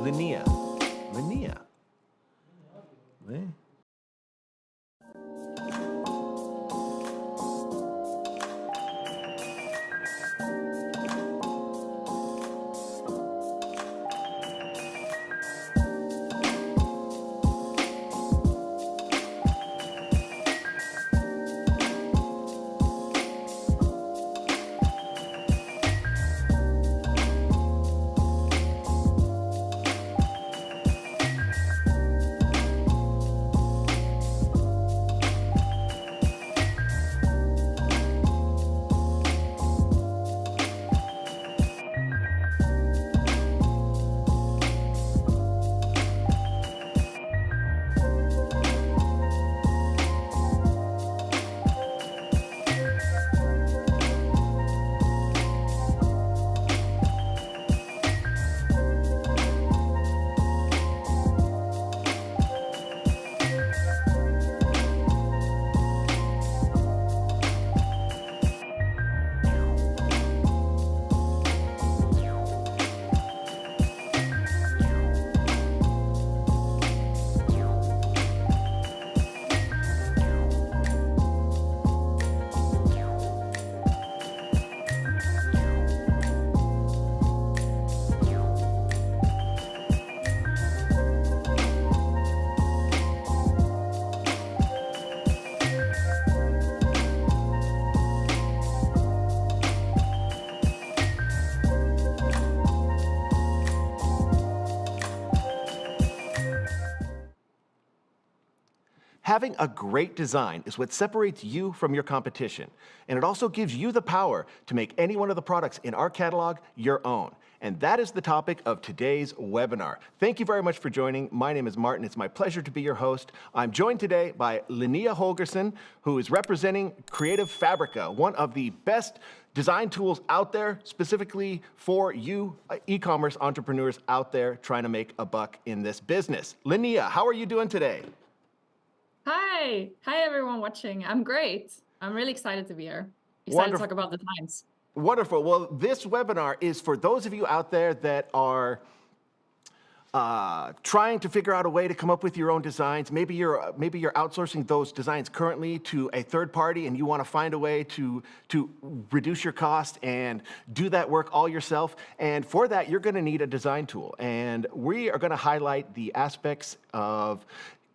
Linnea. Linnea. Having a great design is what separates you from your competition, and it also gives you the power to make any one of the products in our catalog your own. And that is the topic of today's webinar. Thank you very much for joining. My name is Martin. It's my pleasure to be your host. I'm joined today by Linnea Holgersson, who is representing Creative Fabrica, one of the best design tools out there, specifically for you e-commerce entrepreneurs out there trying to make a buck in this business. Linnea, how are you doing today? Hi everyone watching. I'm great. I'm really excited to be here. Excited to talk about the designs. Wonderful. Well, this webinar is for those of you out there that are trying to figure out a way to come up with your own designs. Maybe you're outsourcing those designs currently to a third party, and you want to find a way to reduce your cost and do that work all yourself. And for that, you're going to need a design tool. And we are going to highlight the aspects of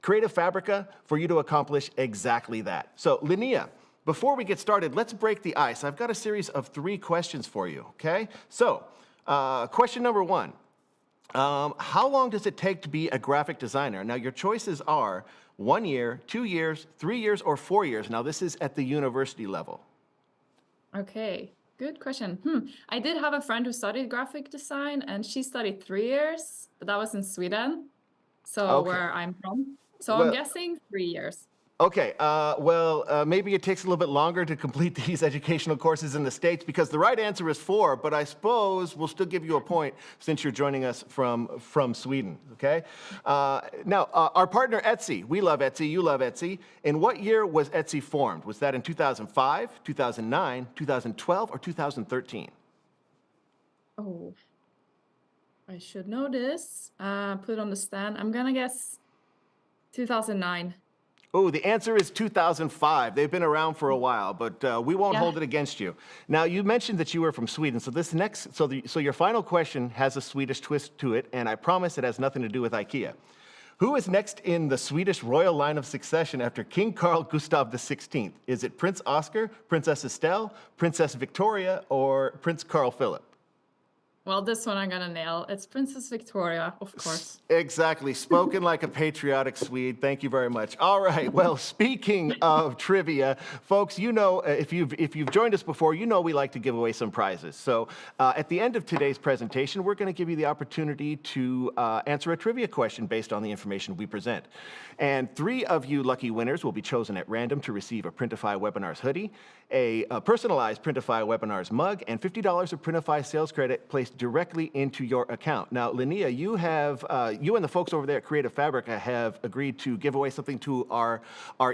Creative Fabrica for you to accomplish exactly that. So, Linnea, before we get started, let's break the ice. I've got a series of 3 questions for you, okay? So, question number 1. How long does it take to be a graphic designer? Now, your choices are 1 year, 2 years, 3 years, or 4 years. Now, this is at the university level. Okay, good question. I did have a friend who studied graphic design, and she studied 3 years, but that was in Sweden, so where I'm from. So I'm guessing 3 years. Okay, maybe it takes a little bit longer to complete these educational courses in the States, because the right answer is 4, but I suppose we'll still give you a point since you're joining us from Sweden, okay? Now, our partner Etsy, we love Etsy, you love Etsy. In what year was Etsy formed? Was that in 2005, 2009, 2012, or 2013? Oh, I should know this. Put it on the stand. I'm gonna guess 2009. Oh, the answer is 2005. They've been around for a while, but we won't hold it against you. Now, you mentioned that you were from Sweden, so so your final question has a Swedish twist to it, and I promise it has nothing to do with IKEA. Who is next in the Swedish royal line of succession after King Carl Gustav XVI? Is it Prince Oscar, Princess Estelle, Princess Victoria, or Prince Carl Philip? Well, this one I'm gonna nail. It's Princess Victoria, of course. Exactly. Spoken like a patriotic Swede. Thank you very much. All right. Well, speaking of trivia, folks, you know, if you've joined us before, you know we like to give away some prizes. So at the end of today's presentation, we're going to give you the opportunity to answer a trivia question based on the information we present. And 3 of you lucky winners will be chosen at random to receive a Printify Webinars hoodie, a personalized Printify Webinars mug, and $50 of Printify sales credit placed directly into your account. Now, Linnea, you and the folks over there at Creative Fabrica have agreed to give away something to our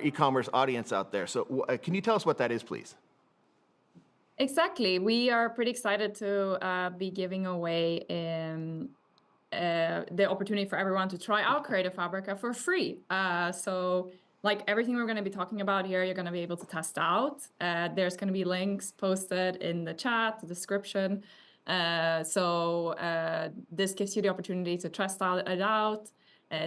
e-commerce audience out there. So can you tell us what that is, please? Exactly. We are pretty excited to be giving away the opportunity for everyone to try out Creative Fabrica for free. So like everything we're going to be talking about here, you're going to be able to test out. There's going to be links posted in the chat, the description. So this gives you the opportunity to test it out,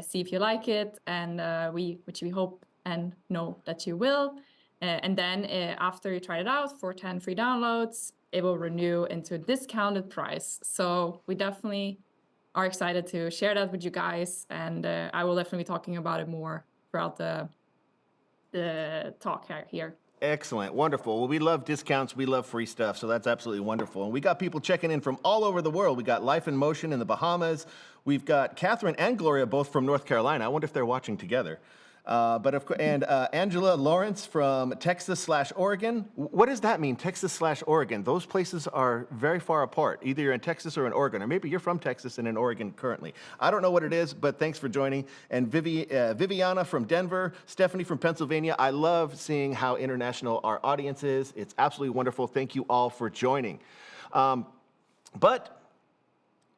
see if you like it, and which we hope and know that you will. And then after you try it out for 10 free downloads, it will renew into a discounted price. So we definitely are excited to share that with you guys, and I will definitely be talking about it more throughout the talk here. Excellent. Wonderful. Well, we love discounts. We love free stuff. So that's absolutely wonderful. And we got people checking in from all over the world. We got Life in Motion in the Bahamas. We've got Catherine and Gloria both from North Carolina. I wonder if they're watching together. And Angela Lawrence from Texas/Oregon. What does that mean, Texas/Oregon? Those places are very far apart. Either you're in Texas or in Oregon, or maybe you're from Texas and in Oregon currently. I don't know what it is, but thanks for joining. And Viviana from Denver, Stephanie from Pennsylvania. I love seeing how international our audience is. It's absolutely wonderful. Thank you all for joining. But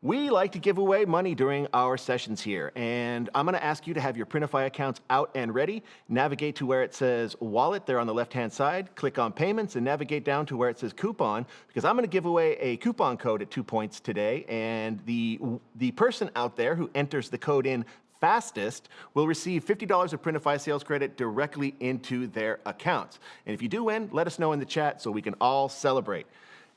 we like to give away money during our sessions here, and I'm going to ask you to have your Printify accounts out and ready. Navigate to where it says Wallet there on the left-hand side, click on Payments, and navigate down to where it says Coupon, because I'm going to give away a coupon code at 2 points today, and the person out there who enters the code in fastest will receive $50 of Printify sales credit directly into their accounts. And if you do win, let us know in the chat so we can all celebrate.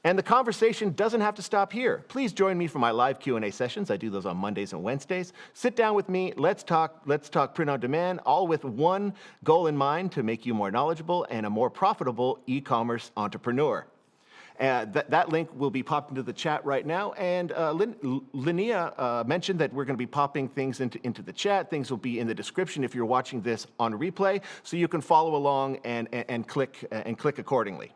And the conversation doesn't have to stop here. Please join me for my live Q&A sessions. I do those on Mondays and Wednesdays. Sit down with me. Let's talk print on demand, all with one goal in mind: to make you more knowledgeable and a more profitable e-commerce entrepreneur. That link will be popped into the chat right now. And Linnea mentioned that we're going to be popping things into the chat. Things will be in the description if you're watching this on replay, so you can follow along and click accordingly.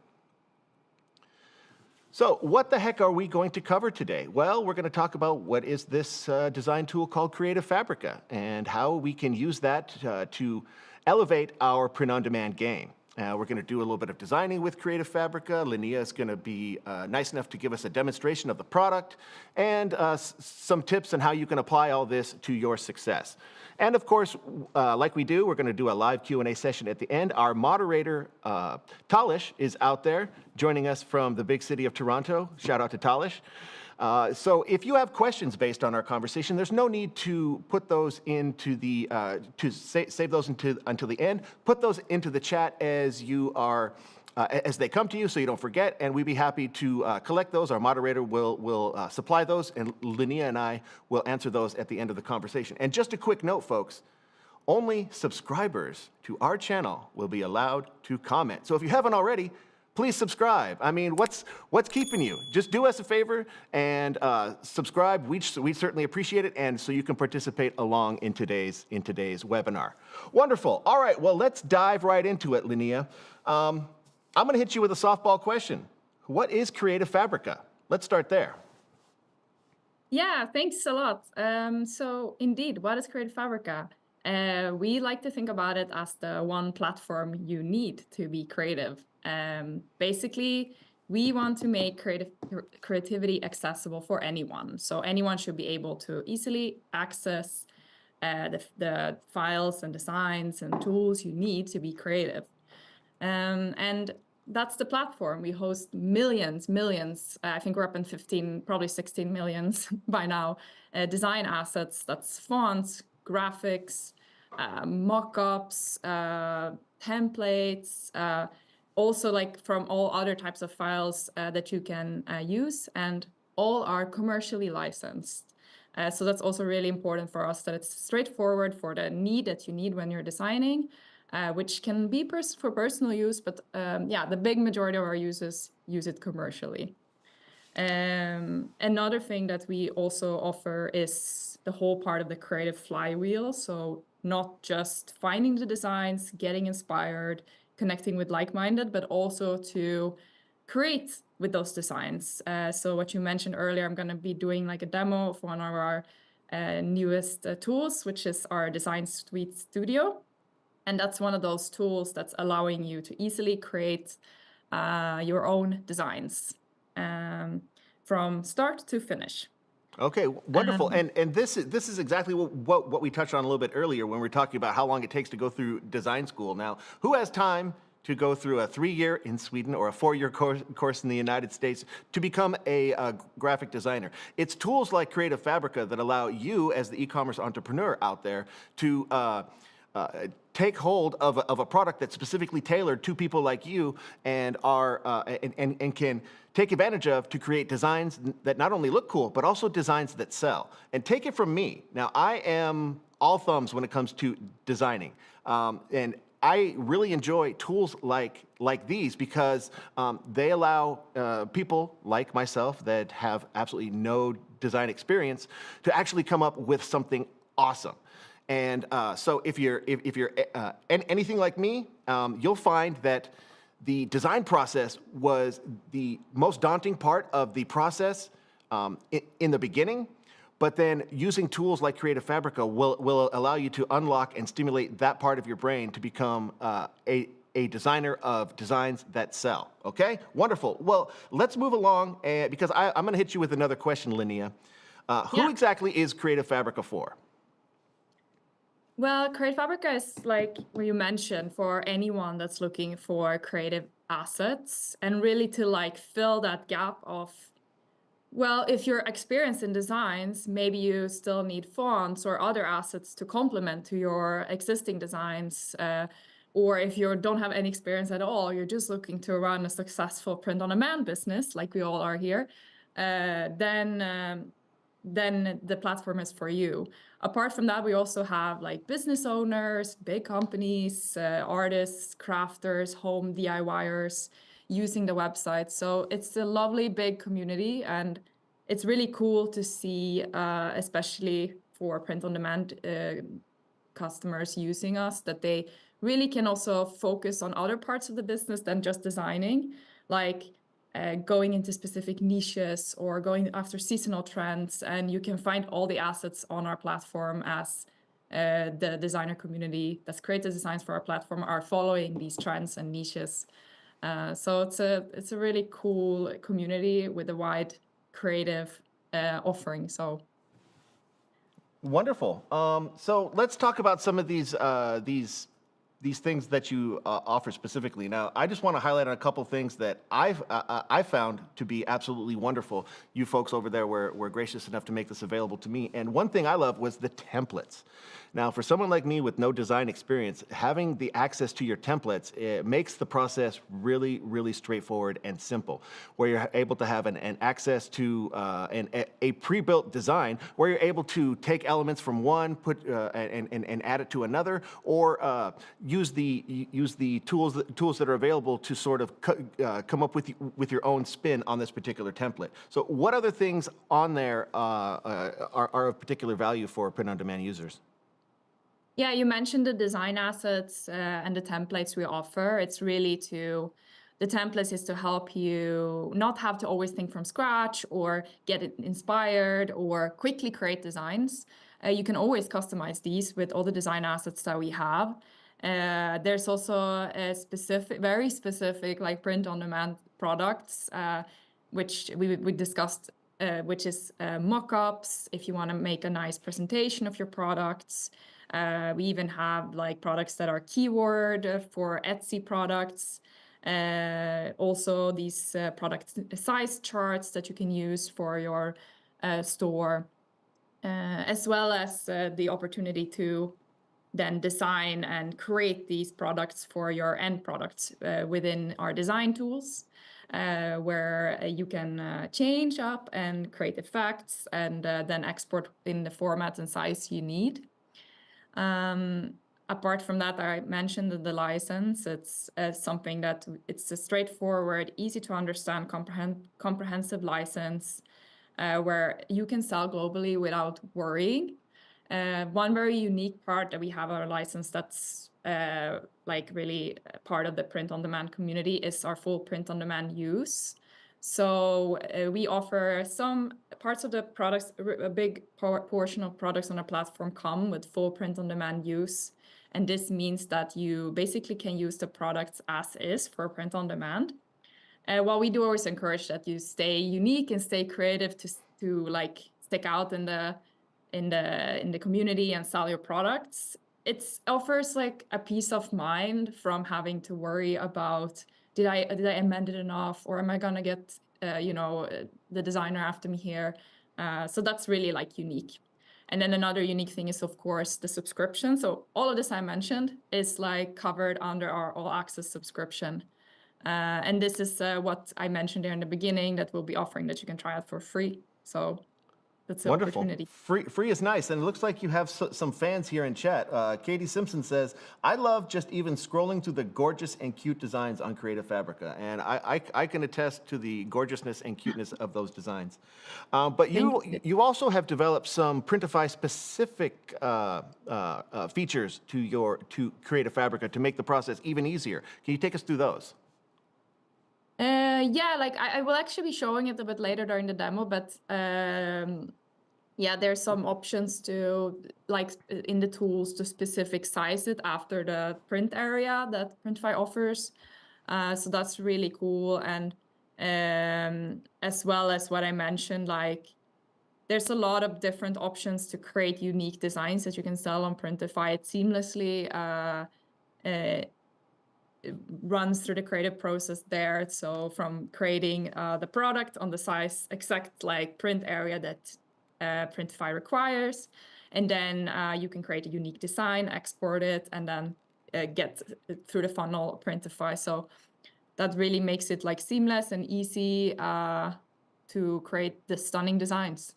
So what the heck are we going to cover today? Well, we're going to talk about what is this design tool called Creative Fabrica and how we can use that to elevate our print-on-demand game. We're going to do a little bit of designing with Creative Fabrica. Linnea is going to be nice enough to give us a demonstration of the product and some tips on how you can apply all this to your success. And of course, like we do, we're going to do a live Q&A session at the end. Our moderator, Talish, is out there joining us from the big city of Toronto. Shout out to Talish. So if you have questions based on our conversation, there's no need to put those into the, save those until the end. Put those into the chat as you are, as they come to you, so you don't forget, and we'd be happy to collect those. Our moderator will supply those, and Linnea and I will answer those at the end of the conversation. And just a quick note, folks, only subscribers to our channel will be allowed to comment. So if you haven't already, please subscribe. I mean, what's keeping you? Just do us a favor and subscribe. We'd certainly appreciate it, and so you can participate along in today's webinar. Wonderful. All right, well, let's dive right into it, Linnea. I'm going to hit you with a softball question. What is Creative Fabrica? Let's start there. Yeah, thanks a lot. So indeed, what is Creative Fabrica? We like to think about it as the one platform you need to be creative. Basically, we want to make creativity accessible for anyone. So anyone should be able to easily access the files and designs and tools you need to be creative. And that's the platform. We host millions, I think we're up in 15, probably 16 millions by now, design assets. That's fonts, graphics, mock-ups, templates, also like from all other types of files that you can use, and all are commercially licensed. So that's also really important for us, that it's straightforward for the need that you need when you're designing, which can be for personal use, but yeah, the big majority of our users use it commercially. Another thing that we also offer is the whole part of the creative flywheel. So not just finding the designs, getting inspired, connecting with like-minded, but also to create with those designs. So what you mentioned earlier, I'm going to be doing like a demo of one of our newest tools, which is our Design Suite Studio. And that's one of those tools that's allowing you to easily create your own designs from start to finish. Okay, wonderful. And this is exactly what we touched on a little bit earlier when we were talking about how long it takes to go through design school. Now, who has time to go through a 3-year in Sweden or a 4-year course in the United States to become a graphic designer? It's tools like Creative Fabrica that allow you, as the e-commerce entrepreneur out there, to take hold of a product that's specifically tailored to people like you and are and can take advantage of to create designs that not only look cool but also designs that sell. And take it from me. Now, I am all thumbs when it comes to designing, and I really enjoy tools like these because they allow people like myself that have absolutely no design experience to actually come up with something awesome. And so if you're anything like me, you'll find that the design process was the most daunting part of the process in the beginning. But then using tools like Creative Fabrica will allow you to unlock and stimulate that part of your brain to become a designer of designs that sell. Okay, wonderful. Well, let's move along because I'm going to hit you with another question, Linnea. Who exactly is Creative Fabrica for? Well, Creative Fabrica is like what you mentioned for anyone that's looking for creative assets and really to like fill that gap of, well, if you're experienced in designs, maybe you still need fonts or other assets to complement to your existing designs. Or if you don't have any experience at all, you're just looking to run a successful print-on-demand business, like we all are here, then the platform is for you. Apart from that, we also have like business owners, big companies, artists, crafters, home DIYers using the website. So it's a lovely big community, and it's really cool to see, especially for print-on-demand customers using us, that they really can also focus on other parts of the business than just designing, like going into specific niches or going after seasonal trends. And you can find all the assets on our platform as the designer community that's created designs for our platform are following these trends and niches. So it's a really cool community with a wide creative offering. So Wonderful. So let's talk about some of these things that you offer specifically. Now, I just want to highlight on a couple things that I found to be absolutely wonderful. You folks over there were gracious enough to make this available to me. And one thing I love was the templates. Now, for someone like me with no design experience, having the access to your templates, it makes the process really, really straightforward and simple, where you're able to have an access to a pre-built design, where you're able to take elements from one, put and add it to another, or use the tools that are available to sort of come up with your own spin on this particular template. So, what other things on there are of particular value for print-on-demand users? yeah, you mentioned the design assets and the templates we offer. The templates is to help you not have to always think from scratch or get it inspired or quickly create designs. You can always customize these with all the design assets that we have. There's also a very specific, like print-on-demand products, which we discussed, which is mock-ups, if you want to make a nice presentation of your products. We even have like products that are keyword for Etsy products. Also these product size charts that you can use for your store, as well as the opportunity to then design and create these products for your end products within our design tools, where you can change up and create effects and then export in the format and size you need. Apart from that, I mentioned the license. It's something that it's a straightforward, easy to understand, comprehensive license where you can sell globally without worrying. One very unique part that we have our license that's like really part of the print-on-demand community is our full print-on-demand use. So we offer some parts of the products, a big portion of products on our platform come with full print-on-demand use. And this means that you basically can use the products as is for print-on-demand. While we do always encourage that you stay unique and stay creative to like stick out in the community and sell your products. It offers like a peace of mind from having to worry about, did I amend it enough, or am I gonna get the designer after me here? So that's really like unique. And then another unique thing is, of course, the subscription. So all of this I mentioned is like covered under our all access subscription. And this is what I mentioned there in the beginning that we'll be offering, that you can try out for free. So that's the Wonderful. opportunity. Free is nice, and it looks like you have some fans here in chat. Katie Simpson says, "I love just even scrolling through the gorgeous and cute designs on Creative Fabrica," and I can attest to the gorgeousness and cuteness of those designs. But you also have developed some Printify specific features to Creative Fabrica to make the process even easier. Can you take us through those? Yeah, like I will actually be showing it a bit later during the demo, but yeah, there's some options to, like in the tools, to specific size it after the print area that Printify offers. So that's really cool. And as well as what I mentioned, like there's a lot of different options to create unique designs that you can sell on Printify. It seamlessly it runs through the creative process there. So from creating the product on the size exact like print area that Printify requires, and then you can create a unique design, export it, and then get it through the funnel Printify. So that really makes it like seamless and easy to create the stunning designs.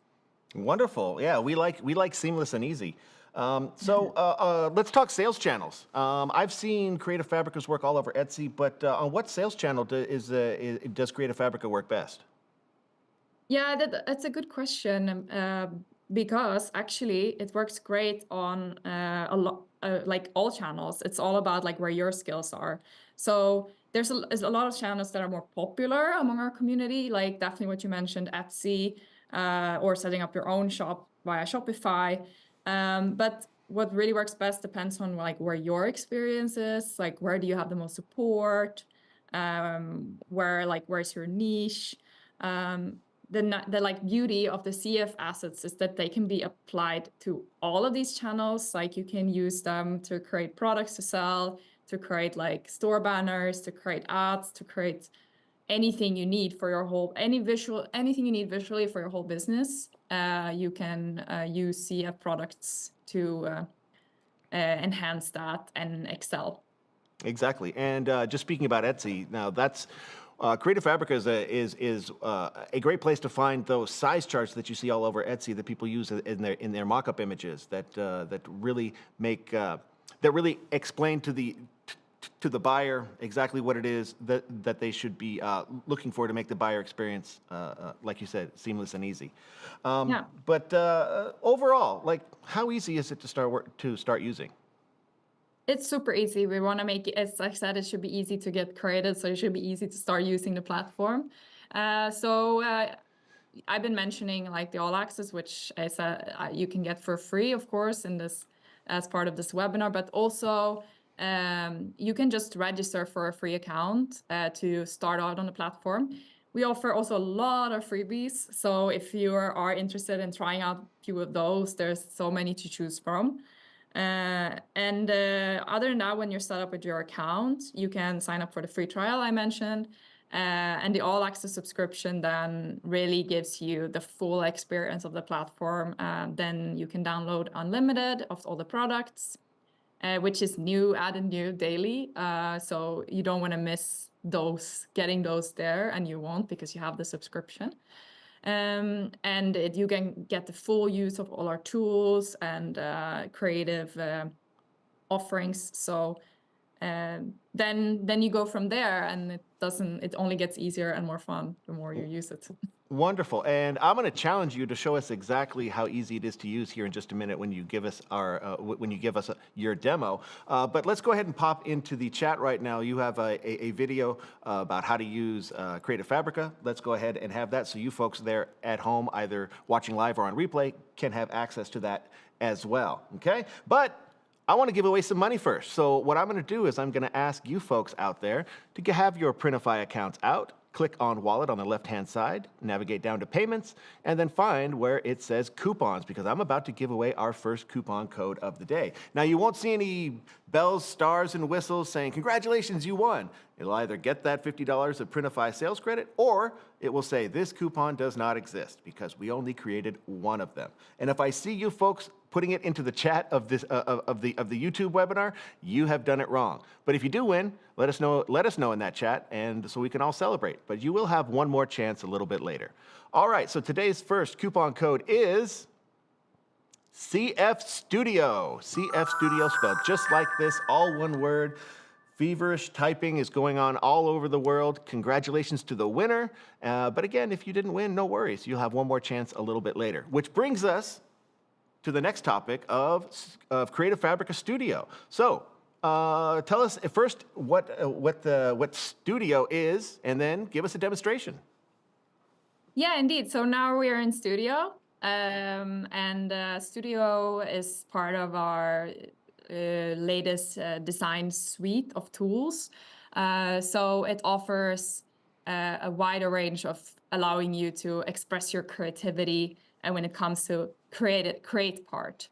Wonderful. Yeah, we like seamless and easy. Let's talk sales channels. I've seen Creative Fabrica's work all over Etsy, but on what sales channel does Creative Fabrica work best? Yeah, that's a good question, because actually it works great on like all channels. It's all about like where your skills are. So there's a lot of channels that are more popular among our community, like definitely what you mentioned, Etsy, or setting up your own shop via Shopify. But what really works best depends on like where your experience is, like where do you have the most support, where's your niche. The like beauty of the CF assets is that they can be applied to all of these channels. Like you can use them to create products to sell, to create like store banners, to create ads, to create anything you need for your whole, anything you need visually for your whole business. You can use CF products to enhance that and excel. Exactly. And just speaking about Etsy, now that's Creative Fabrica is a great place to find those size charts that you see all over Etsy that people use in their mock-up images that really explain to the buyer exactly what it is that they should be looking for to make the buyer experience, like you said, seamless and easy. Yeah. But overall, like, how easy is it to start using? It's super easy. We want to make it, as I said, it should be easy to get created, so it should be easy to start using the platform. I've been mentioning like the all access, which is you can get for free, of course, in this as part of this webinar, but also you can just register for a free account to start out on the platform. We offer also a lot of freebies, so if you are interested in trying out a few of those, there's so many to choose from. Other than that, when you're set up with your account, you can sign up for the free trial I mentioned. And the all access subscription then really gives you the full experience of the platform. Then you can download unlimited of all the products, which is added new daily. So you don't want to miss getting those there, and you won't because you have the subscription. You can get the full use of all our tools and creative offerings. So then you go from there, and it only gets easier and more fun the more you use it. Wonderful. And I'm going to challenge you to show us exactly how easy it is to use here in just a minute when you give us your demo. But let's go ahead and pop into the chat right now. You have a video about how to use Creative Fabrica. Let's go ahead and have that so you folks there at home, either watching live or on replay, can have access to that as well. Okay? But I want to give away some money first. So what I'm going to do is I'm going to ask you folks out there to have your Printify accounts out click on Wallet on the left-hand side, navigate down to Payments, and then find where it says Coupons, because I'm about to give away our first coupon code of the day. Now, you won't see any bells, stars, and whistles saying, congratulations, you won. It'll either get that $50 of Printify sales credit, or it will say, this coupon does not exist, because we only created one of them. And if I see you folks putting it into the chat of this of the YouTube webinar, you have done it wrong. But if you do win, let us know in that chat, and so we can all celebrate. But you will have one more chance a little bit later. All right, so today's first coupon code is CF Studio. CF Studio spelled just like this, all one word. Feverish typing is going on all over the world. Congratulations to the winner. But again, if you didn't win, no worries. You'll have one more chance a little bit later, which brings us to the next topic of Creative Fabrica Studio. So tell us first what Studio is, and then give us a demonstration. Yeah, indeed. So now we are in Studio, and Studio is part of our latest design suite of tools. So it offers a wider range of allowing you to express your creativity when it comes to create part.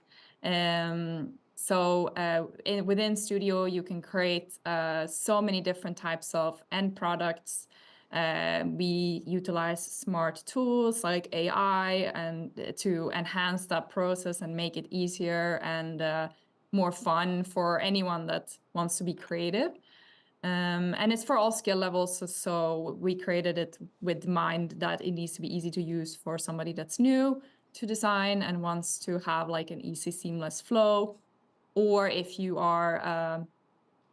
Within Studio, you can create so many different types of end products. We utilize smart tools like AI and to enhance that process and make it easier and more fun for anyone that wants to be creative. And it's for all skill levels, so we created it with mind that it needs to be easy to use for somebody that's new to design and wants to have like an easy, seamless flow, or if you are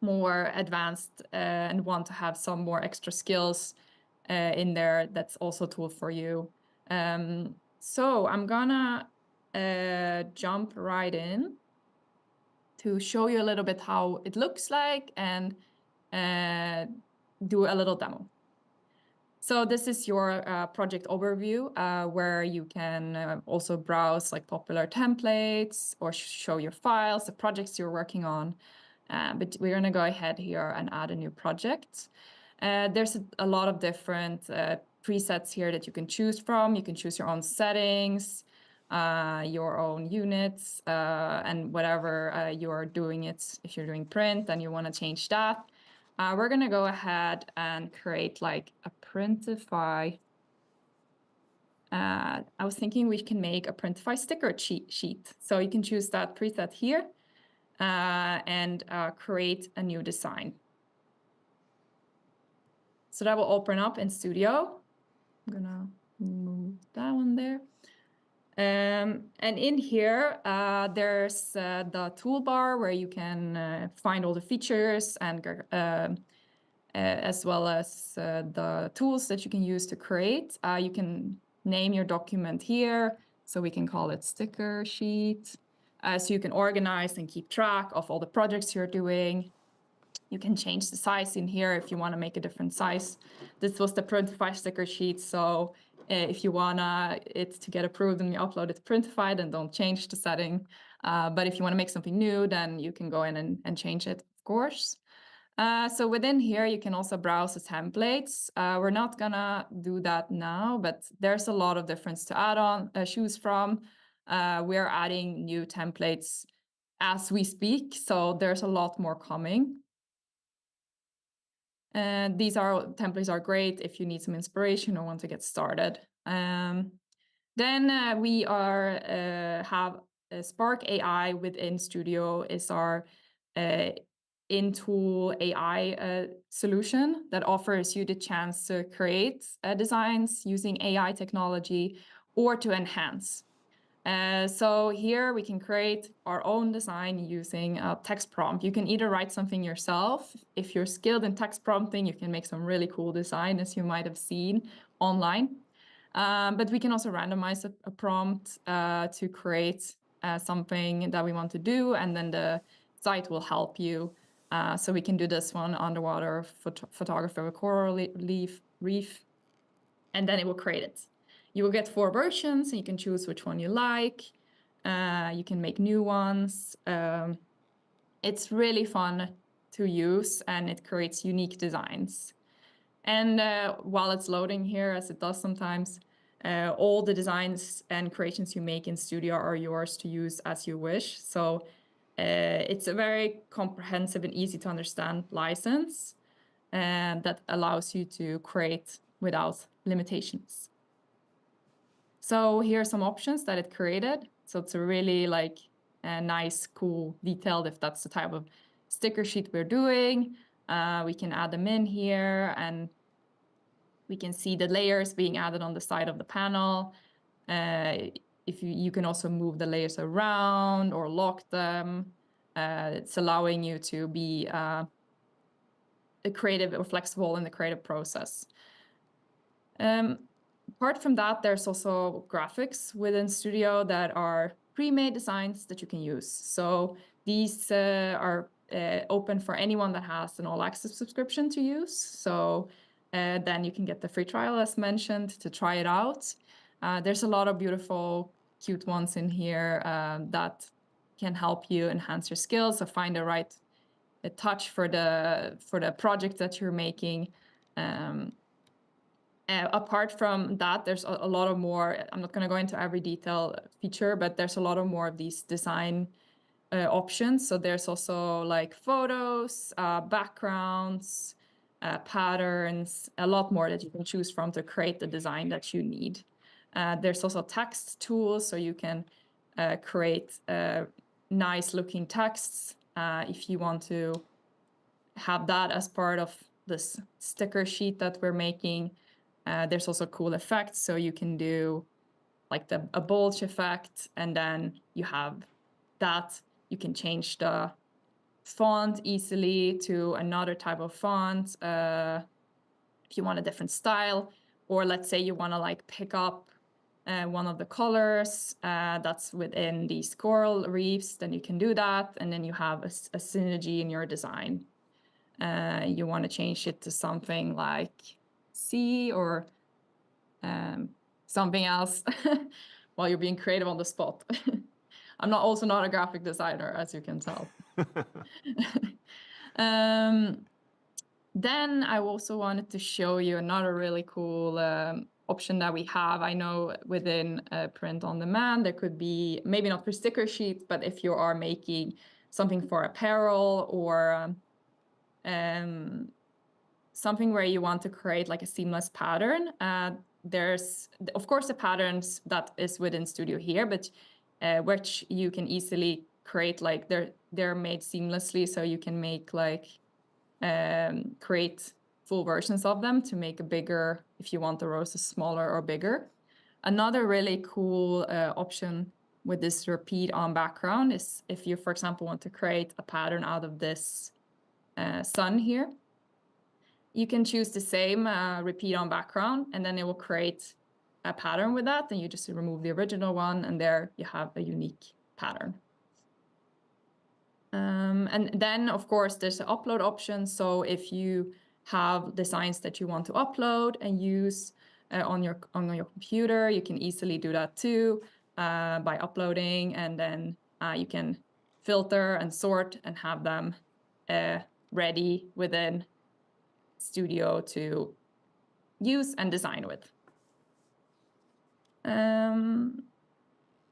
more advanced and want to have some more extra skills in there, that's also a tool for you. So I'm gonna jump right in to show you a little bit how it looks like and do a little demo. So this is your project overview where you can also browse like popular templates or show your files, the projects you're working on. But we're going to go ahead here and add a new project. There's a lot of different presets here that you can choose from. You can choose your own settings, your own units, and whatever you're doing it. If you're doing print and you want to change that, we're going to go ahead and create like a Printify. I was thinking we can make a Printify sticker sheet. So you can choose that preset here and create a new design. So that will open up in Studio. I'm going to move that one there. And in here, there's the toolbar where you can find all the features and as well as the tools that you can use to create. You can name your document here, so we can call it sticker sheet. So you can organize and keep track of all the projects you're doing. You can change the size in here if you want to make a different size. This was the Printify sticker sheet, so if you want it to get approved and you upload it to Printify, then don't change the setting. But if you want to make something new, then you can go in and change it, of course. So within here, you can also browse the templates. We're not gonna do that now, but there's a lot of difference to add on, choose from. We're adding new templates as we speak, so there's a lot more coming. And these templates are great if you need some inspiration or want to get started. Then we have Spark AI within Studio is our in-tool AI solution that offers you the chance to create designs using AI technology or to enhance. So here we can create our own design using a text prompt. You can either write something yourself. If you're skilled in text prompting, you can make some really cool design, as you might have seen online. But we can also randomize a prompt to create something that we want to do, and then the site will help you. So we can do this one, underwater photography of a coral reef, and then it will create it. You will get 4 versions, and you can choose which one you like. You can make new ones. It's really fun to use, and it creates unique designs. And while it's loading here, as it does sometimes, all the designs and creations you make in Studio are yours to use as you wish. So it's a very comprehensive and easy to understand license, and that allows you to create without limitations. So here are some options that it created. So it's a really like a nice, cool, detailed, if that's the type of sticker sheet we're doing. We can add them in here, and we can see the layers being added on the side of the panel. If you can also move the layers around or lock them. It's allowing you to be creative or flexible in the creative process. Apart from that, there's also graphics within Studio that are pre-made designs that you can use. So these are open for anyone that has an all-access subscription to use. So then you can get the free trial, as mentioned, to try it out. There's a lot of beautiful, cute ones in here that can help you enhance your skills, so find the right touch for the project that you're making. Apart from that, there's a lot of more. I'm not going to go into every detail feature, but there's a lot of more of these design options. So there's also like photos, backgrounds, patterns, a lot more that you can choose from to create the design that you need. There's also text tools, so you can create nice looking texts if you want to have that as part of this sticker sheet that we're making. There's also cool effects, so you can do like a bulge effect, and then you have that. You can change the font easily to another type of font if you want a different style, or let's say you want to like pick up one of the colors that's within these coral reefs, then you can do that, and then you have a synergy in your design. You want to change it to something like sea or something else while you're being creative on the spot. I'm also not a graphic designer, as you can tell. Then I also wanted to show you another really cool option that we have. I know within print on demand, there could be, maybe not for sticker sheets, but if you are making something for apparel or something where you want to create like a seamless pattern. There's, of course, the patterns that is within Studio here, but which you can easily create, like they're made seamlessly, so you can make like create full versions of them to make a bigger, if you want the roses smaller or bigger. Another really cool option with this repeat on background is if you, for example, want to create a pattern out of this sun here. You can choose the same repeat on background, and then it will create a pattern with that. Then you just remove the original one, and there you have a unique pattern. And then, of course, there's an upload option. So if you have designs that you want to upload and use on your computer, you can easily do that too by uploading, and then you can filter and sort and have them ready within Studio to use and design with.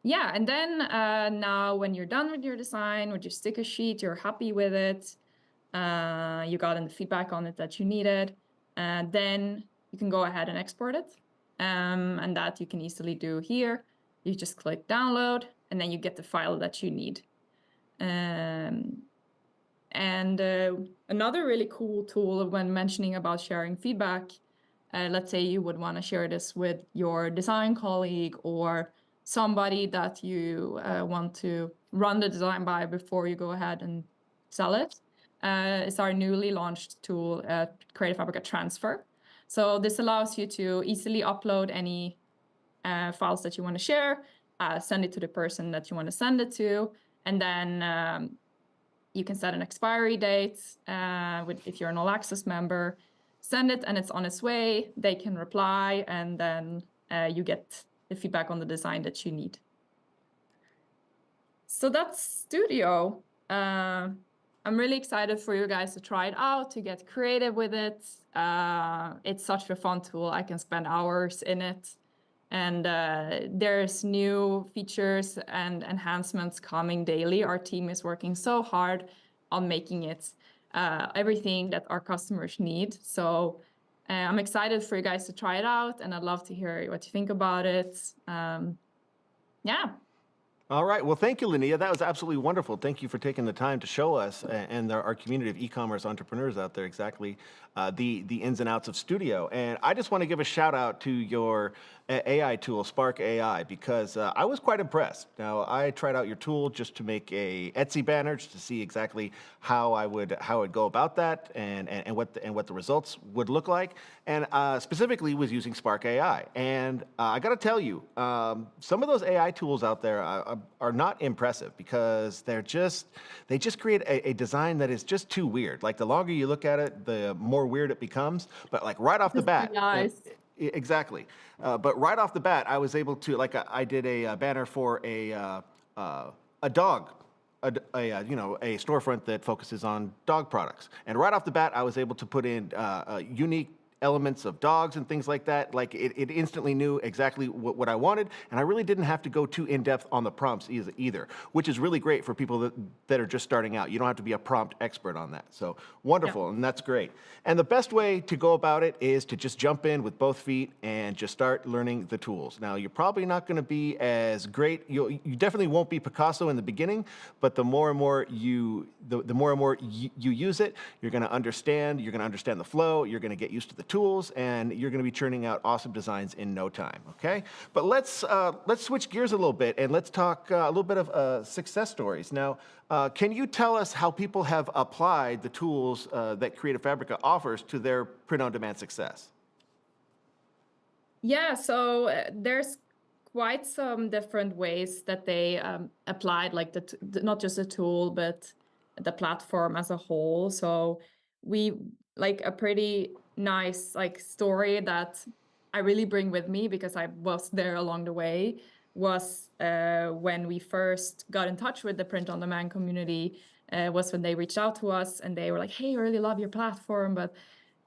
Yeah, and then now when you're done with your design, with your sticker sheet, you're happy with it, you got the feedback on it that you needed, then you can go ahead and export it. And that you can easily do here. You just click download, and then you get the file that you need. And another really cool tool when mentioning about sharing feedback, let's say you would want to share this with your design colleague or somebody that you want to run the design by before you go ahead and sell it. It's our newly launched tool, Creative Fabrica Transfer. So this allows you to easily upload any files that you want to share, send it to the person that you want to send it to, and then you can set an expiry date if you're an all-access member, send it, and it's on its way. They can reply, and then you get the feedback on the design that you need. So that's Studio. I'm really excited for you guys to try it out, to get creative with it. It's such a fun tool. I can spend hours in it. And there's new features and enhancements coming daily. Our team is working so hard on making it everything that our customers need. So I'm excited for you guys to try it out, and I'd love to hear what you think about it. Yeah. All right. Well, thank you, Linnea. That was absolutely wonderful. Thank you for taking the time to show us and our community of e-commerce entrepreneurs out there exactly the ins and outs of Studio. And I just want to give a shout out to your AI tool, Spark AI, because I was quite impressed. Now, I tried out your tool just to make a Etsy banner, just to see exactly how I would go about that and what the results would look like. And specifically was using Spark AI. And I got to tell you, some of those AI tools out there are not impressive because they just create a design that is just too weird. Like the longer you look at it, the more weird it becomes. But like right off the bat, Nice. exactly. But right off the bat, I was able to I did a banner for a dog. A storefront that focuses on dog products. And right off the bat, I was able to put in unique elements of dogs and things like that. Like it instantly knew exactly what I wanted, and I really didn't have to go too in-depth on the prompts either, which is really great for people that are just starting out. You don't have to be a prompt expert on that. So wonderful, and that's great. And the best way to go about it is to just jump in with both feet and just start learning the tools. Now, you're probably not going to be as great. You definitely won't be Picasso in the beginning, but the more and more you use it, you're going to understand the flow, you're going to get used to the tools, and you're going to be churning out awesome designs in no time, okay? But let's switch gears a little bit, and let's talk a little bit of success stories. Now, can you tell us how people have applied the tools that Creative Fabrica offers to their print-on-demand success? Yeah, so there's quite some different ways that they applied, like not just the tool, but the platform as a whole. So we like a pretty nice story that I really bring with me because I was there along the way was when we first got in touch with the print-on-demand community. Was when they reached out to us and they were like, "Hey, I really love your platform, but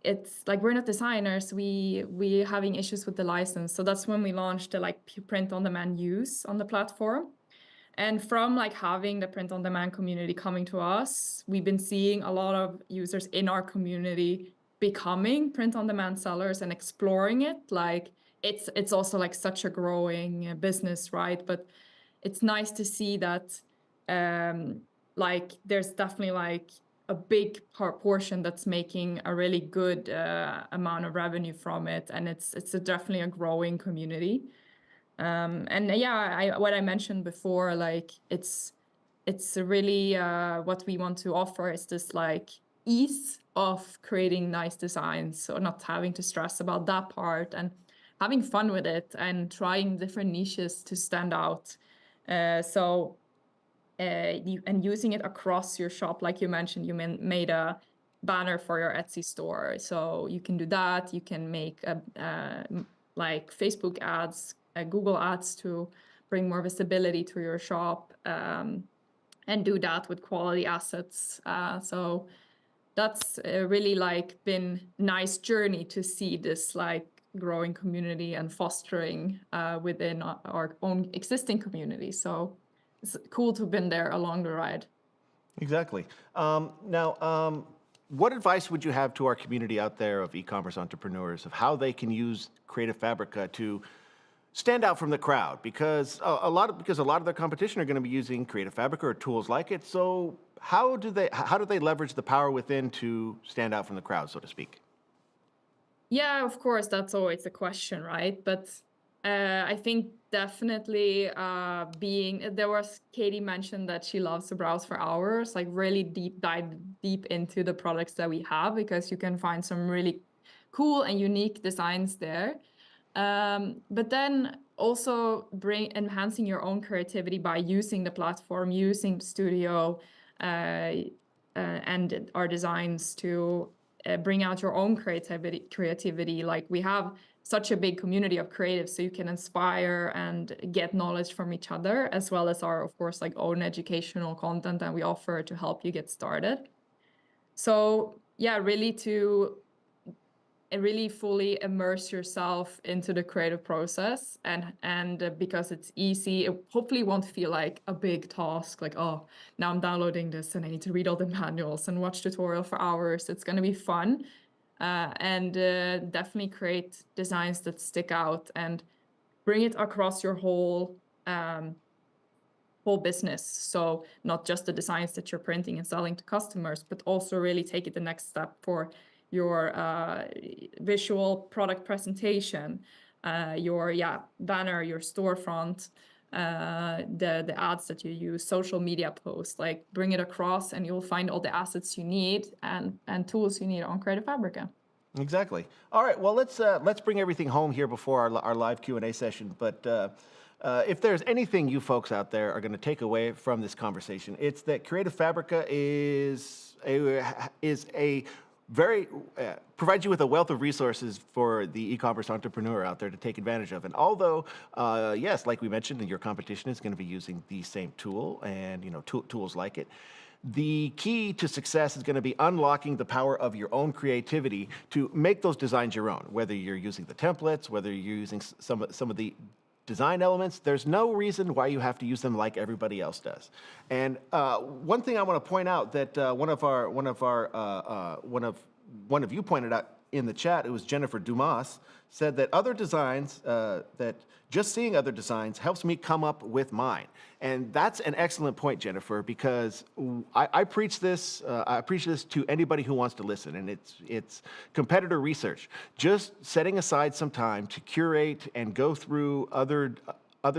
it's like we're not designers, we having issues with the license." So that's when we launched the print on demand use on the platform. And from having the print on demand community coming to us, we've been seeing a lot of users in our community becoming print on demand sellers and exploring it. It's also such a growing business, right? But it's nice to see that there's definitely a big portion that's making a really good amount of revenue from it, and it's definitely a growing community. And yeah, what I mentioned before, it's really what we want to offer is this ease of creating nice designs, so not having to stress about that part and having fun with it and trying different niches to stand out. And using it across your shop, like you mentioned, you made a banner for your Etsy store, so you can do that. You can make Facebook ads, Google ads to bring more visibility to your shop, and do that with quality assets. So that's really been nice journey to see this growing community and fostering within our own existing community. So it's cool to have been there along the ride. Exactly. Now, what advice would you have to our community out there of e-commerce entrepreneurs of how they can use Creative Fabrica to stand out from the crowd? Because a lot of their competition are going to be using Creative Fabrica or tools like it. So how do they leverage the power within to stand out from the crowd, so to speak? Yeah, of course, that's always a question, right? But I think definitely Katie mentioned that she loves to browse for hours, really dive deep into the products that we have, because you can find some really cool and unique designs there. But then also enhancing your own creativity by using the platform, using Studio and our designs to bring out your own creativity. Like we have such a big community of creatives, so you can inspire and get knowledge from each other, as well as our, of course, like own educational content that we offer to help you get started. So yeah, really fully immerse yourself into the creative process, and because it's easy, it hopefully won't feel like a big task, like, oh, now I'm downloading this and I need to read all the manuals and watch tutorial for hours. It's going to be fun, and definitely create designs that stick out and bring it across your whole business. So not just the designs that you're printing and selling to customers, but also really take it the next step for your visual product presentation, your banner, your storefront, the ads that you use, social media posts. Like, bring it across, and you'll find all the assets you need and tools you need on Creative Fabrica. Exactly. All right. Well, let's bring everything home here before our live Q&A session. But if there's anything you folks out there are going to take away from this conversation, it's that Creative Fabrica is a very provides you with a wealth of resources for the e-commerce entrepreneur out there to take advantage of. And although, yes, like we mentioned, your competition is going to be using the same tool and tools like it, the key to success is going to be unlocking the power of your own creativity to make those designs your own. Whether you're using the templates, whether you're using some of the design elements, there's no reason why you have to use them like everybody else does. And one thing I want to point out that one of you pointed out in the chat, it was Jennifer Dumas, said that other designs, that just seeing other designs helps me come up with mine. And that's an excellent point, Jennifer, because I preach this to anybody who wants to listen, and it's competitor research. Just setting aside some time to curate and go through other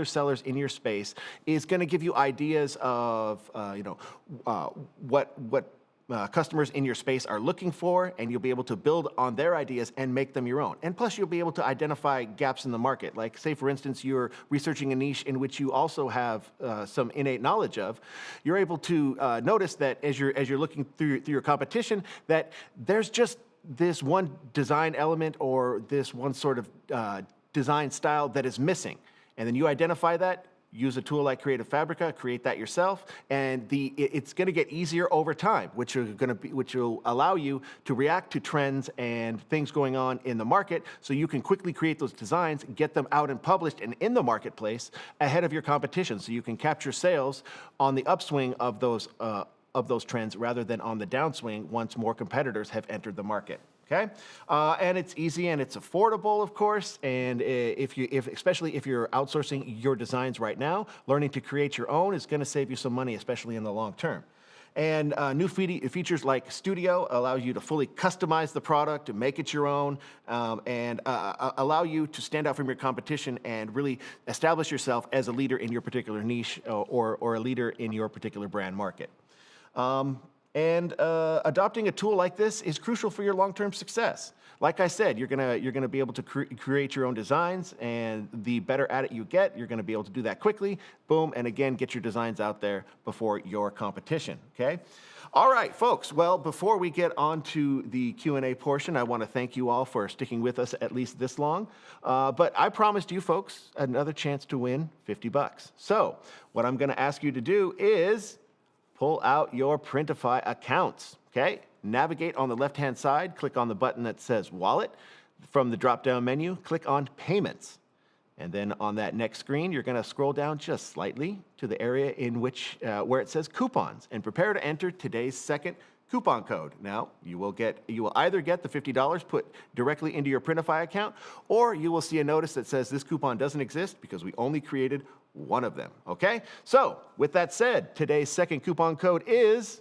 sellers in your space is going to give you ideas of what customers in your space are looking for, and you'll be able to build on their ideas and make them your own. And plus, you'll be able to identify gaps in the market. Like, say, for instance, you're researching a niche in which you also have some innate knowledge of. You're able to notice that as you're looking through your competition, that there's just this one design element or this one sort of design style that is missing. And then you identify that. Use a tool like Creative Fabrica, create that yourself, and it's going to get easier over time, which will allow you to react to trends and things going on in the market, so you can quickly create those designs, get them out and published and in the marketplace ahead of your competition, so you can capture sales on the upswing of those trends rather than on the downswing once more competitors have entered the market. Okay, and it's easy and it's affordable, of course. And especially if you're outsourcing your designs right now, learning to create your own is going to save you some money, especially in the long term. And new features like Studio allow you to fully customize the product, to make it your own, and allow you to stand out from your competition and really establish yourself as a leader in your particular niche or a leader in your particular brand market. And adopting a tool like this is crucial for your long-term success. Like I said, you're gonna be able to create your own designs, and the better at it you get, you're gonna be able to do that quickly. Boom, and again, get your designs out there before your competition. Okay. All right, folks. Well, before we get on to the Q&A portion, I want to thank you all for sticking with us at least this long. But I promised you folks another chance to win $50. So what I'm going to ask you to do is pull out your Printify accounts, okay? Navigate on the left-hand side, click on the button that says Wallet. From the drop-down menu, click on Payments. And then on that next screen, you're gonna scroll down just slightly to the area in which, where it says Coupons, and prepare to enter today's second coupon code. Now, you will either get the $50 put directly into your Printify account, or you will see a notice that says this coupon doesn't exist because we only created one of them, okay? So, with that said, today's second coupon code is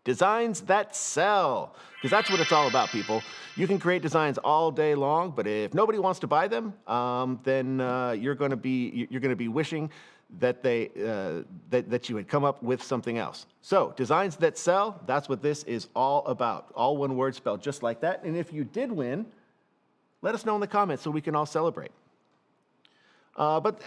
Designs That Sell, because that's what it's all about, people. You can create designs all day long, but if nobody wants to buy them, then you're going to be wishing that that you had come up with something else. So, Designs That Sell, that's what this is all about. All one word spelled just like that. And if you did win, let us know in the comments so we can all celebrate. But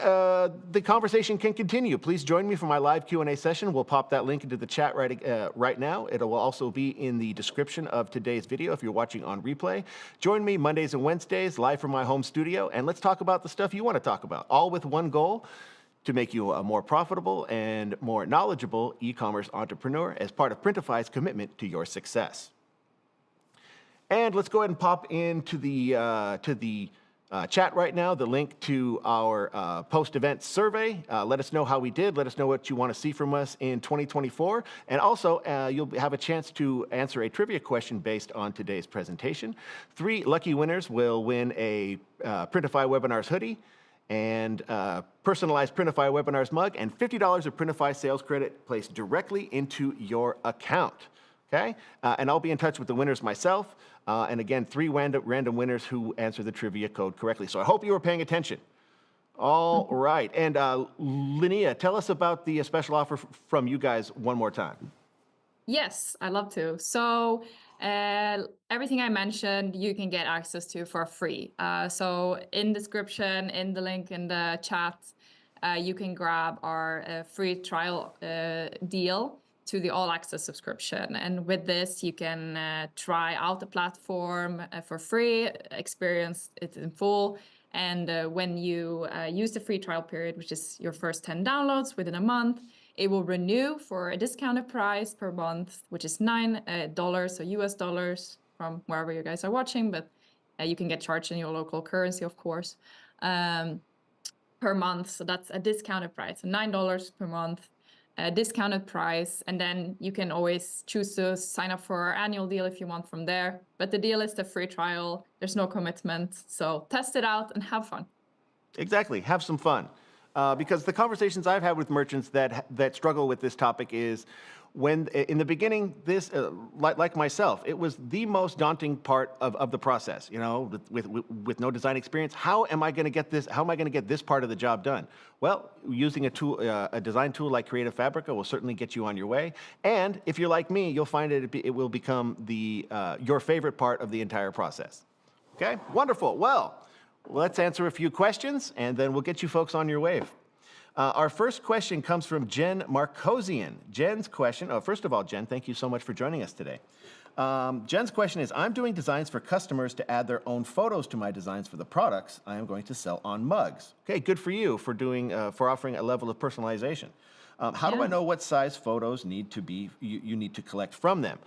the conversation can continue. Please join me for my live Q&A session. We'll pop that link into the chat right now. It will also be in the description of today's video if you're watching on replay. Join me Mondays and Wednesdays live from my home studio, and let's talk about the stuff you want to talk about, all with one goal: to make you a more profitable and more knowledgeable e-commerce entrepreneur as part of Printify's commitment to your success. And let's go ahead and pop into the chat right now the link to our post-event survey. Let us know how we did. Let us know what you want to see from us in 2024. And also, you'll have a chance to answer a trivia question based on today's presentation. 3 lucky winners will win a Printify Webinars hoodie and personalized Printify Webinars mug and $50 of Printify sales credit placed directly into your account. Okay? And I'll be in touch with the winners myself. And again, 3 random winners who answer the trivia code correctly. So I hope you were paying attention. All right. And Linnea, tell us about the special offer from you guys one more time. Yes, I'd love to. So everything I mentioned, you can get access to for free. So in description, in the link in the chat, you can grab our free trial deal to the all access subscription. And with this, you can try out the platform for free, experience it in full. And when you use the free trial period, which is your first 10 downloads within a month, it will renew for a discounted price per month, which is $9, so US dollars from wherever you guys are watching, but you can get charged in your local currency, of course, per month. So that's a discounted price, $9 per month. A discounted price, and then you can always choose to sign up for our annual deal if you want from there. But the deal is the free trial. There's no commitment, so test it out and have fun. Exactly, have some fun. Because the conversations I've had with merchants that struggle with this topic is when, in the beginning, this, like myself, it was the most daunting part of the process. You know, with no design experience, how am I going to get this? How am I going to get this part of the job done? Well, using a tool, a design tool like Creative Fabrica will certainly get you on your way. And if you're like me, you'll find it will become your favorite part of the entire process. Okay, wonderful. Well, let's answer a few questions, and then we'll get you folks on your way. Our first question comes from Jen Markosian. Jen's question, first of all, Jen, thank you so much for joining us today. Jen's question is, I'm doing designs for customers to add their own photos to my designs for the products I am going to sell on mugs. Okay, good for you for offering a level of personalization. How do I know what size photos need to be you need to collect from them?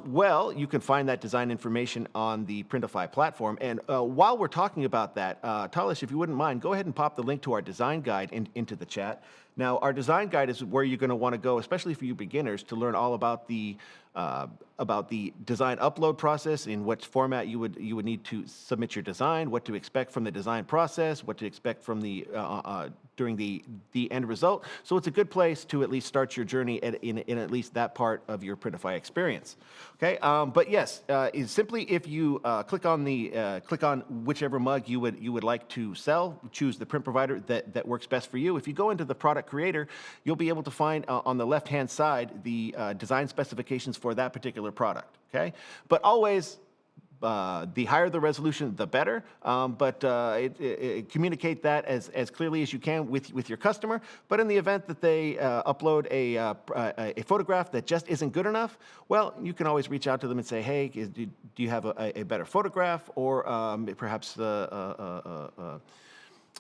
Well, you can find that design information on the Printify platform. And while we're talking about that, Talis, if you wouldn't mind, go ahead and pop the link to our design guide into the chat. Now, our design guide is where you're going to want to go, especially for you beginners, to learn all about the design upload process, in what format you would need to submit your design, what to expect from the design process, what to expect from during the end result. So it's a good place to at least start your journey in at least that part of your Printify experience. Okay, but yes, simply if you click on whichever mug you would like to sell, choose the print provider that works best for you. If you go into the product creator, you'll be able to find on the left-hand side the design specifications for that particular product. Okay, but always, the higher the resolution, the better. But communicate that as clearly as you can with your customer. But in the event that they upload a photograph that just isn't good enough, well, you can always reach out to them and say, hey, do you have a better photograph, or perhaps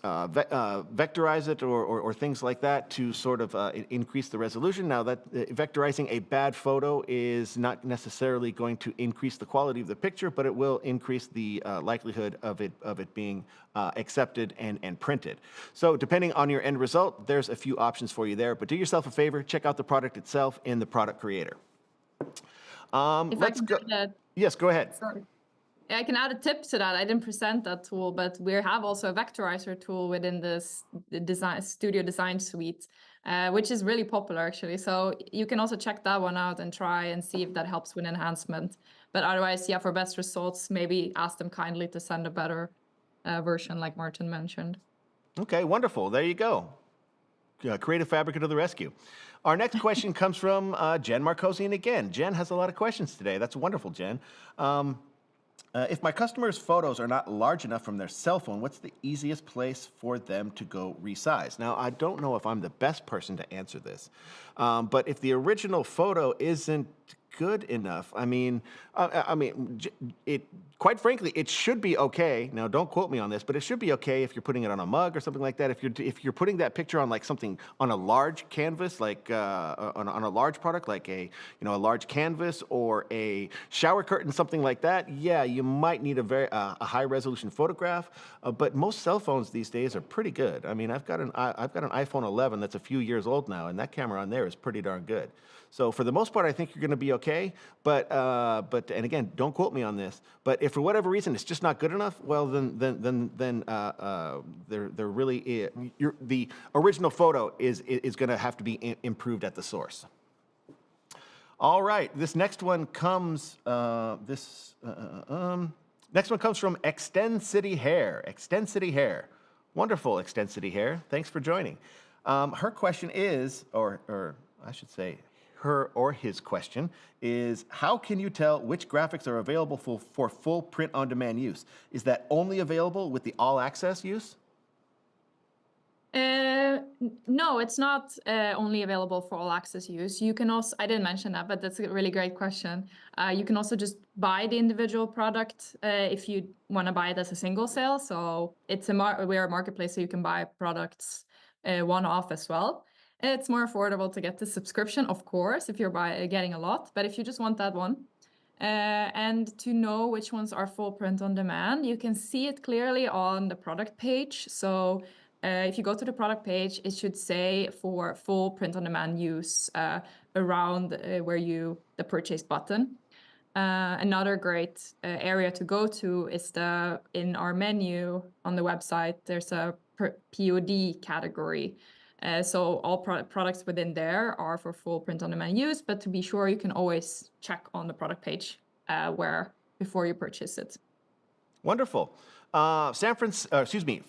vectorize it or things like that to sort of increase the resolution. Now, that vectorizing a bad photo is not necessarily going to increase the quality of the picture, but it will increase the likelihood of it being accepted and printed. So depending on your end result, there's a few options for you there. But do yourself a favor, check out the product itself in the product creator. Let's go. Yes, go ahead. Sorry. I can add a tip to that. I didn't present that tool, but we have also a vectorizer tool within this Studio Design Suite, which is really popular, actually. So you can also check that one out and try and see if that helps with enhancement. But otherwise, yeah, for best results, maybe ask them kindly to send a better version, like Martin mentioned. Okay, wonderful. There you go. Creative Fabrica to the rescue. Our next question comes from Jen Markosian again. Jen has a lot of questions today. That's wonderful, Jen. If my customers' photos are not large enough from their cell phone, what's the easiest place for them to go resize? Now, I don't know if I'm the best person to answer this, but if the original photo isn't good enough, it quite frankly, it should be okay. Now, don't quote me on this, but it should be okay if you're putting it on a mug or something like that. If you're putting that picture on like something on a large canvas, like on a large product, like a large canvas or a shower curtain, something like that, yeah, you might need a high resolution photograph. But most cell phones these days are pretty good. I mean, I've got an iPhone 11 that's a few years old now, and that camera on there is pretty darn good. So for the most part, I think you're going to be okay. But and again, don't quote me on this. But if for whatever reason it's just not good enough, well then they're really the original photo is going to have to be improved at the source. All right, this next one comes next one comes from Extend City Hair. Extend City Hair, wonderful Extend City Hair. Thanks for joining. Her question is, or I should say, her or his question is, how can you tell which graphics are available for full print-on-demand use? Is that only available with the all-access use? No, it's not only available for all access use. You can also, I didn't mention that, but that's a really great question. You can also just buy the individual product if you want to buy it as a single sale. So we're a marketplace, so you can buy products one-off as well. It's more affordable to get the subscription, of course, if you're getting a lot. But if you just want that one, and to know which ones are full print on demand, you can see it clearly on the product page. So if you go to the product page, it should say for full print on demand use around the purchase button. Another great area to go to is in our menu on the website, there's a POD category. So all products within there are for full print on demand use, but to be sure, you can always check on the product page before you purchase it. Wonderful.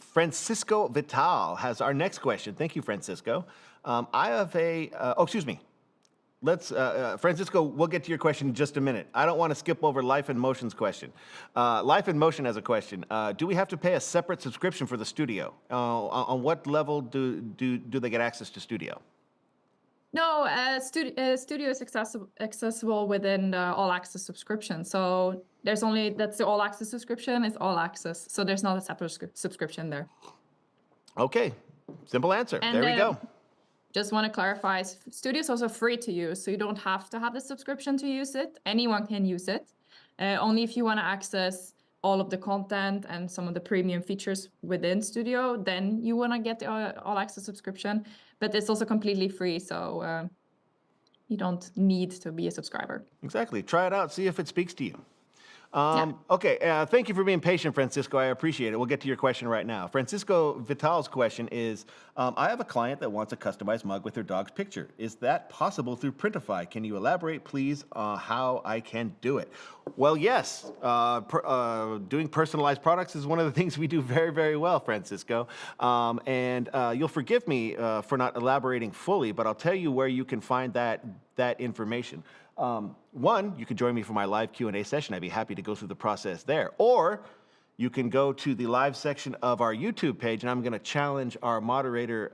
Francisco Vital has our next question. Thank you, Francisco. Francisco, we'll get to your question in just a minute. I don't want to skip over Life in Motion's question. Life in Motion has a question. Do we have to pay a separate subscription for the studio? On what level do they get access to Studio? No, Studio is accessible within the All Access subscription. So that's the All Access subscription. It's All Access. So there's not a separate subscription there. Okay, simple answer. There we go. Just want to clarify, Studio is also free to use, so you don't have to have the subscription to use it. Anyone can use it. Only if you want to access all of the content and some of the premium features within Studio, then you want to get the All Access subscription. But it's also completely free, so you don't need to be a subscriber. Exactly. Try it out. See if it speaks to you. Okay, thank you for being patient, Francisco. I appreciate it. We'll get to your question right now. Francisco Vital's question is, I have a client that wants a customized mug with their dog's picture. Is that possible through Printify? Can you elaborate, please, how I can do it? Well, yes. Doing personalized products is one of the things we do very, very well, Francisco. And you'll forgive me for not elaborating fully, but I'll tell you where you can find that information. One, you can join me for my live Q&A session. I'd be happy to go through the process there. Or you can go to the live section of our YouTube page, and I'm going to challenge our moderator,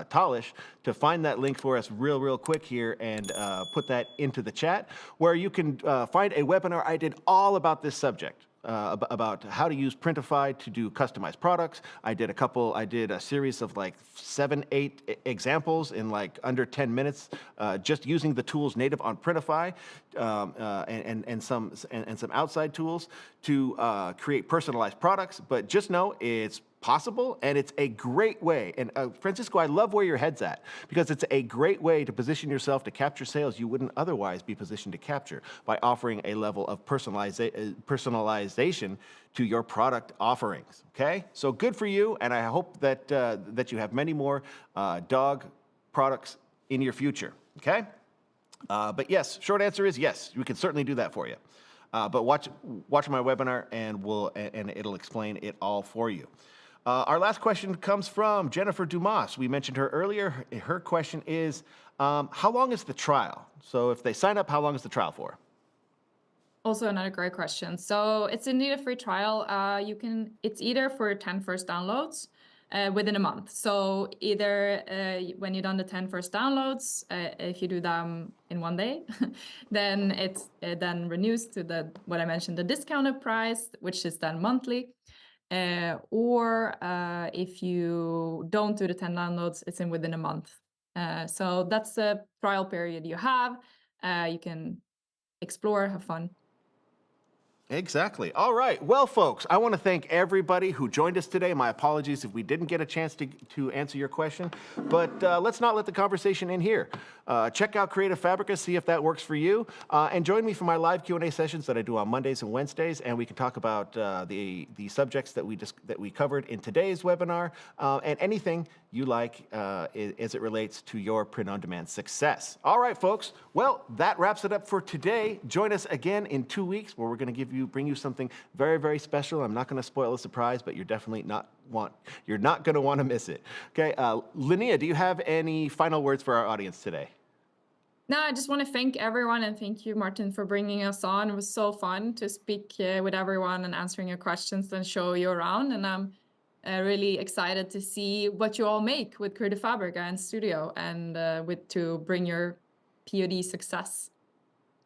Talish, to find that link for us real quick here and put that into the chat, where you can find a webinar I did all about this subject. About how to use Printify to do customized products. I did a series of like 7-8 examples in like under 10 minutes, just using the tools native on Printify and some outside tools to create personalized products. But just know it's possible, and it's a great way. And Francisco, I love where your head's at, because it's a great way to position yourself to capture sales you wouldn't otherwise be positioned to capture by offering a level of personalization to your product offerings. Okay, so good for you, and I hope that that you have many more dog products in your future. Okay, but yes, short answer is yes, we can certainly do that for you. But watch my webinar, and it'll explain it all for you. Our last question comes from Jennifer Dumas. We mentioned her earlier. Her question is, how long is the trial? So if they sign up, how long is the trial for? Also another great question. So it's indeed a free trial. It's either for 10 first downloads within a month. So either when you've done the 10 first downloads, if you do them in one day, then it then renews to what I mentioned, the discounted price, which is then monthly. Or if you don't do the 10 downloads, it's within a month. So that's the trial period you have. You can explore, have fun. Exactly. All right. Well, folks, I want to thank everybody who joined us today. My apologies if we didn't get a chance to answer your question, but let's not let the conversation end here. Check out Creative Fabrica, see if that works for you, and join me for my live Q&A sessions that I do on Mondays and Wednesdays, and we can talk about the subjects that we covered in today's webinar, and anything you like as it relates to your print-on-demand success. All right, folks. Well, that wraps it up for today. Join us again in 2 weeks, where we're going to bring you something very, very special. I'm not going to spoil the surprise, but you're definitely not going to want to miss it. Okay, Linnea, do you have any final words for our audience today? No, I just want to thank everyone, and thank you, Martin, for bringing us on. It was so fun to speak with everyone and answering your questions and show you around. And I'm really excited to see what you all make with Creative Fabrica and Studio, and to bring your POD success.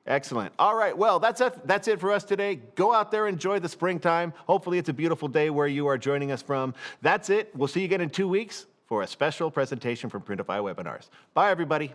Excellent. All right. Well, that's it for us today. Go out there, enjoy the springtime. Hopefully it's a beautiful day where you are joining us from. That's it. We'll see you again in 2 weeks for a special presentation from Printify Webinars. Bye, everybody.